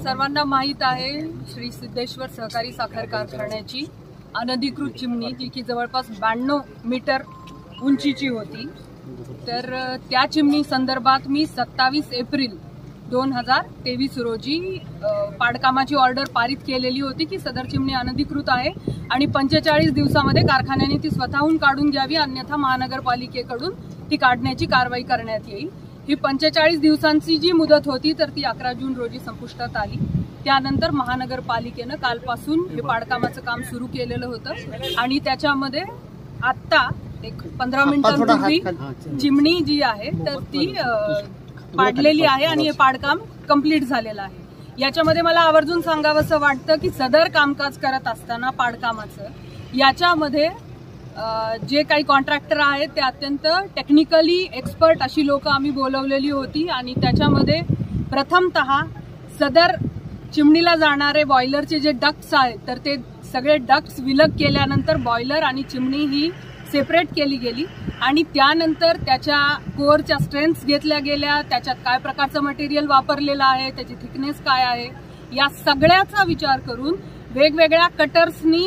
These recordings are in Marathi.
सर्वांना माहित आहे श्री सिद्धेश्वर सहकारी साखर कारखान्याची अनधिकृत चिमणी जी की जवळपास 92 मीटर उंचीची होती। तर त्या चिमणी संदर्भात मी 27 एप्रिल 2023 रोजी पाडकामाची ऑर्डर पारित केलेली होती की सदर चिमणी अनधिकृत आहे आणि 45 दिवसामध्ये कारखान्याने ती स्वतःहून काढून घ्यावी, अन्यथा महानगरपालिकेकडून ती काढण्याची कारवाई करण्यात येईल। ही 45 दिवसांची जी मुदत होती तर ती 11 जून रोजी संपुष्टात आली। त्यानंतर महानगरपालिकेने कालपासून हे पाडकामाचं काम सुरू केलेलं होतं आणि त्याच्यामध्ये आता एक 15 मिनिटांपूर्वी चिमणी जी आहे तर ती पाडलेली आहे आणि हे पाडकाम कंप्लीट झालेलं आहे। याच्यामध्ये मला आवर्जून सांगावंसं वाटतं की सदर कामकाज करत असताना पाडकामाचं याच्यामध्ये जे काही कॉन्ट्रॅक्टर आहेत ते अत्यंत टेक्निकली एक्सपर्ट अशी लोक आम्ही बोलवलेली होती आणि त्याच्यामध्ये प्रथमतः सदर चिमणीला जाणारे बॉयलरचे जे डक्ट्स आहेत तर ते सगळे डक्ट्स विलग केल्यानंतर बॉयलर आणि चिमणी ही सेपरेट केली गेली आणि त्यानंतर त्याच्या कोअरच्या स्ट्रेंथ्स घेतल्या गेल्या, त्याच्यात काय प्रकारचं मटेरियल वापरलेलं आहे, त्याची थिकनेस काय आहे, या सगळ्याचा विचार करून वेगवेगळ्या कटर्सनी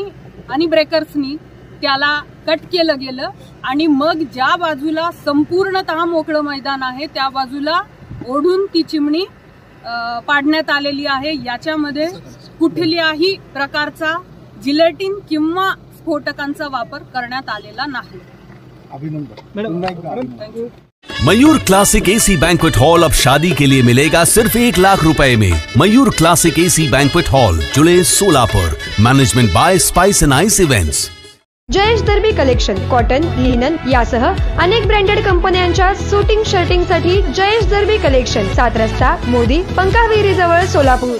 आणि ब्रेकर्सनी त्याला कट केलं गेलं आणि मग ज्या बाजूला संपूर्णतः मोकळं मैदान आहे त्या बाजूला ओढून ती चिमणी पाडण्यात आलेली आहे। याच्यामध्ये कुठल्याही प्रकारचा जिलेटिन किंवा स्फोटकांचा वापर करण्यात आलेला नाही। अभिनंदन। Mayur classic AC banquet hall अब शादी के लिए मिलेगा सिर्फ 1 लाख रुपए में। Mayur classic AC banquet hall, Jule Solapur. Management by spice and ice events. Jayesh Derby collection cotton, linen यासह अनेक ब्रँडेड कंपन्यांच्या सुटिंग शर्टिंग साठी जयेश दर्बी कलेक्शन, 7 रस्ता मोदी पंकाविहिरी जवळ सोलापूर।